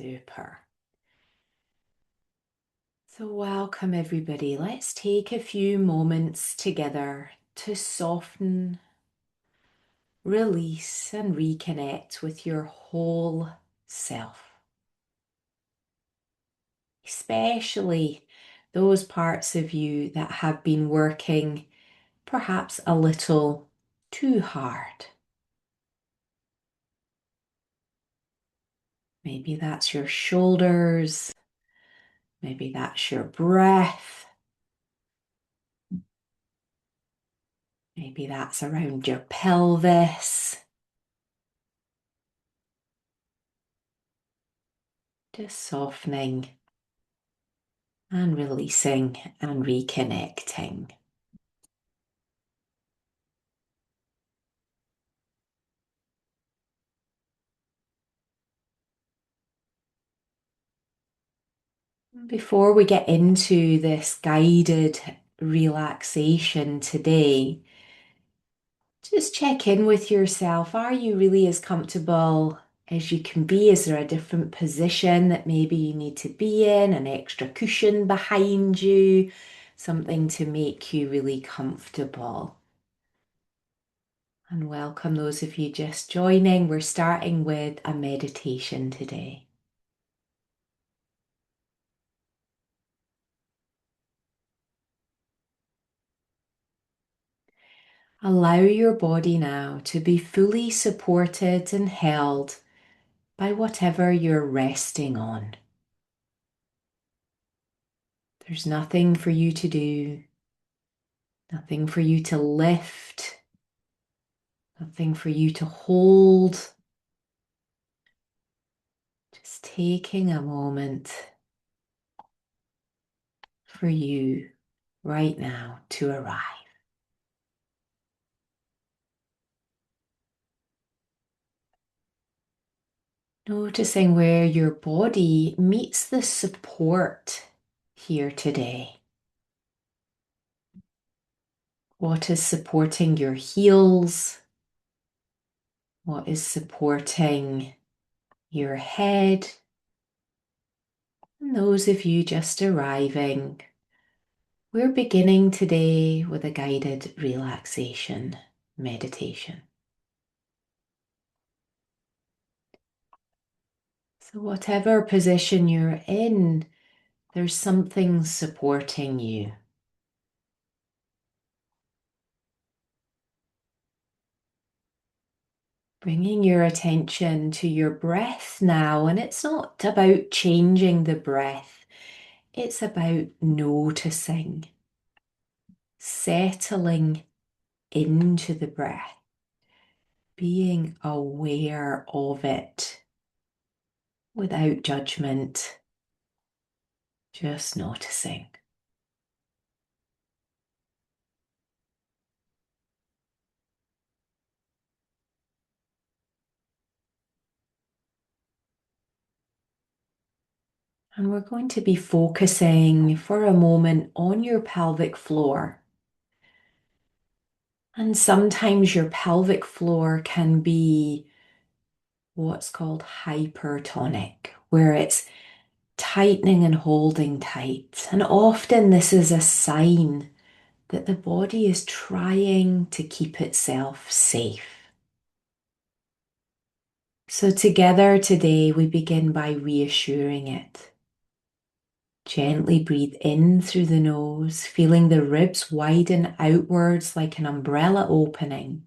Super. So welcome everybody. Let's take a few moments together to soften, release and reconnect with your whole self. Especially those parts of you that have been working perhaps a little too hard. Maybe that's your shoulders. Maybe that's your breath. Maybe that's around your pelvis. Just softening and releasing and reconnecting. Before we get into this guided relaxation today, just check in with yourself. Are you really as comfortable as you can be? Is there a different position that maybe you need to be in, an extra cushion behind you, something to make you really comfortable? And welcome those of you just joining. We're starting with a meditation today. Allow your body now to be fully supported and held by whatever you're resting on. There's nothing for you to do, nothing for you to lift, nothing for you to hold. Just taking a moment for you right now to arrive. Noticing where your body meets the support here today. What is supporting your heels? What is supporting your head? And those of you just arriving, we're beginning today with a guided relaxation meditation. So whatever position you're in, there's something supporting you. Bringing your attention to your breath now, and it's not about changing the breath, it's about noticing, settling into the breath, being aware of it without judgment, just noticing. And we're going to be focusing for a moment on your pelvic floor. And sometimes your pelvic floor can be what's called hypertonic, where it's tightening and holding tight. And often this is a sign that the body is trying to keep itself safe. So together today, we begin by reassuring it. Gently breathe in through the nose, feeling the ribs widen outwards like an umbrella opening.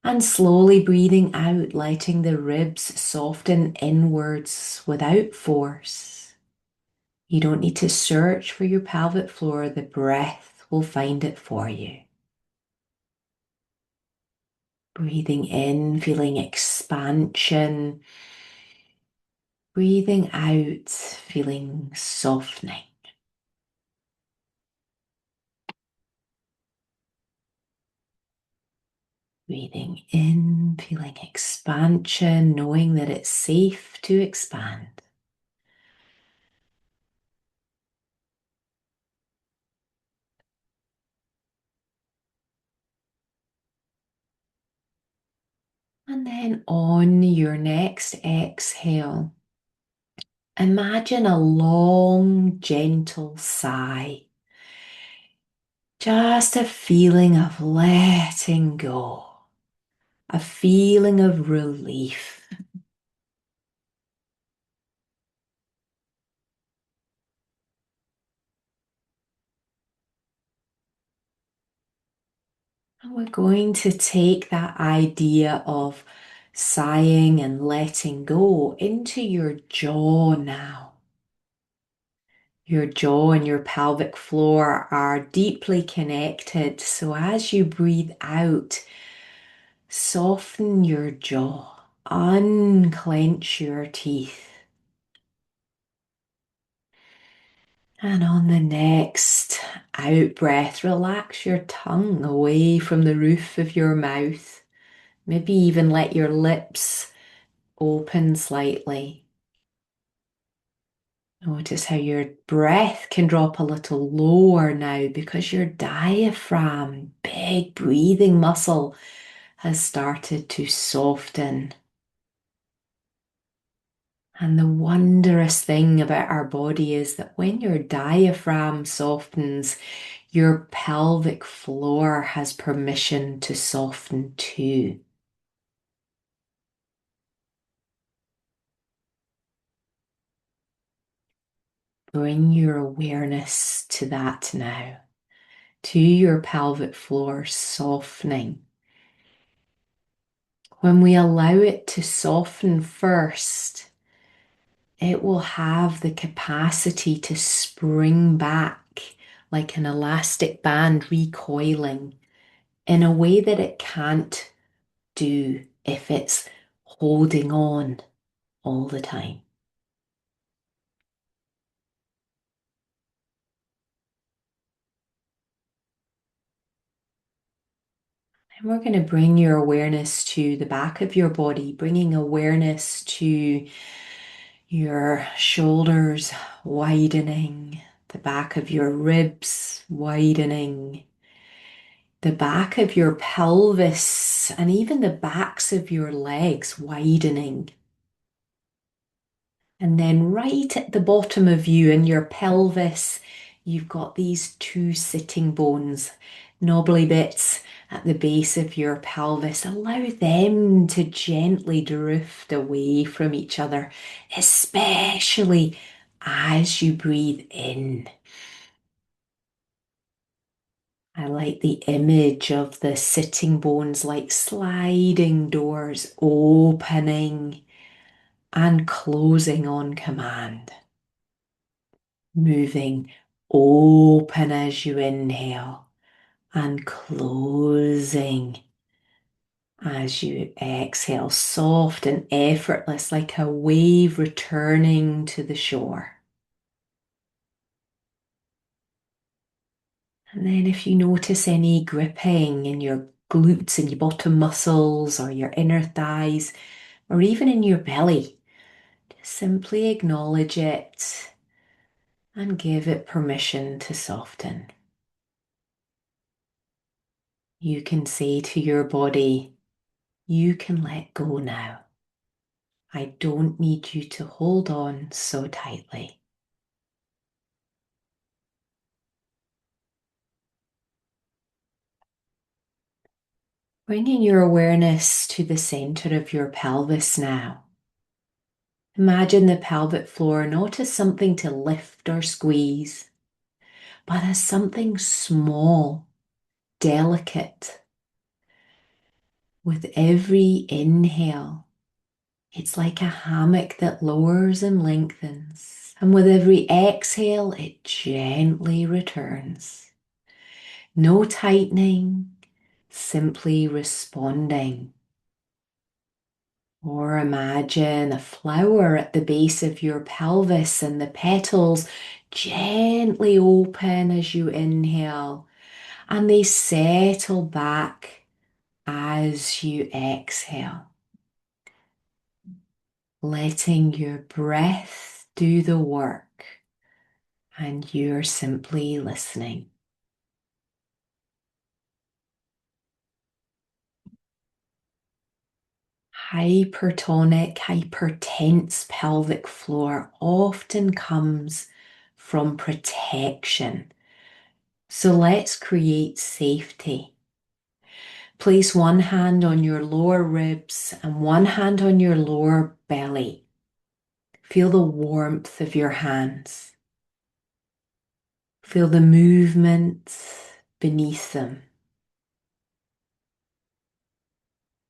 And slowly breathing out, letting the ribs soften inwards without force. You don't need to search for your pelvic floor, the breath will find it for you. Breathing in, feeling expansion. Breathing out, feeling softening. Breathing in, feeling expansion, knowing that it's safe to expand. And then on your next exhale, Imagine a long, gentle sigh, just a feeling of letting go, a feeling of relief. And we're going to take that idea of sighing and letting go into your jaw now. Your jaw and your pelvic floor are deeply connected. So as you breathe out, soften your jaw, unclench your teeth. And on the next out breath, relax your tongue away from the roof of your mouth. Maybe even let your lips open slightly. Notice how your breath can drop a little lower now because your diaphragm, big breathing muscle, has started to soften. And the wondrous thing about our body is that when your diaphragm softens, your pelvic floor has permission to soften too. Bring your awareness to that now, to your pelvic floor softening. When we allow it to soften first, it will have the capacity to spring back like an elastic band recoiling in a way that it can't do if it's holding on all the time. And we're going to bring your awareness to the back of your body, bringing awareness to your shoulders widening, the back of your ribs widening, the back of your pelvis, and even the backs of your legs widening. And then right at the bottom of you in your pelvis, you've got these two sitting bones, knobbly bits at the base of your pelvis. Allow them to gently drift away from each other, especially as you breathe in. I like the image of the sitting bones like sliding doors opening and closing on command. Moving open as you inhale and closing as you exhale, soft and effortless like a wave returning to the shore. And then if you notice any gripping in your glutes and your bottom muscles or your inner thighs or even in your belly, just simply acknowledge it and give it permission to soften. You can say to your body, you can let go now. I don't need you to hold on so tightly. Bringing your awareness to the center of your pelvis now. Imagine the pelvic floor not as something to lift or squeeze, but as something small, delicate. With every inhale, it's like a hammock that lowers and lengthens. And with every exhale, it gently returns. No tightening, simply responding. Or imagine a flower at the base of your pelvis and the petals gently open as you inhale and they settle back as you exhale. Letting your breath do the work and you're simply listening. hypertonic, hypertense pelvic floor often comes from protection. So let's create safety. Place one hand on your lower ribs and one hand on your lower belly. Feel the warmth of your hands. Feel the movement beneath them.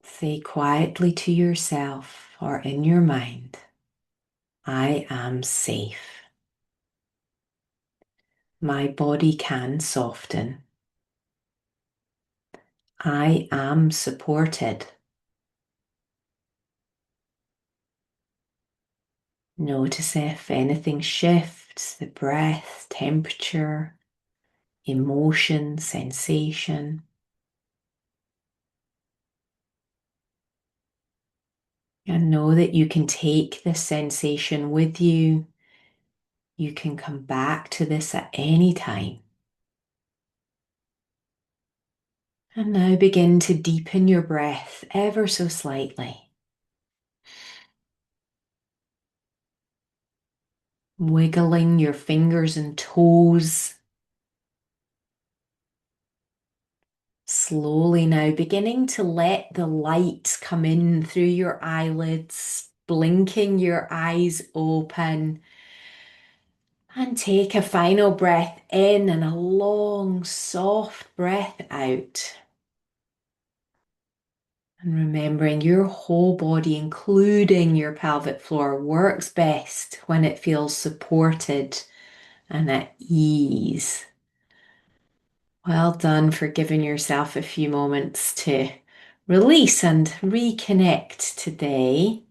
Say quietly to yourself or in your mind, I am safe. My body can soften. I am supported. Notice if anything shifts, the breath, temperature, emotion, sensation. And know that you can take this sensation with you. You can come back to this at any time. And now begin to deepen your breath ever so slightly. Wiggling your fingers and toes. Slowly now beginning to let the light come in through your eyelids, blinking your eyes open. And take a final breath in and a long, soft breath out. And remembering your whole body, including your pelvic floor, works best when it feels supported and at ease. Well done for giving yourself a few moments to release and reconnect today.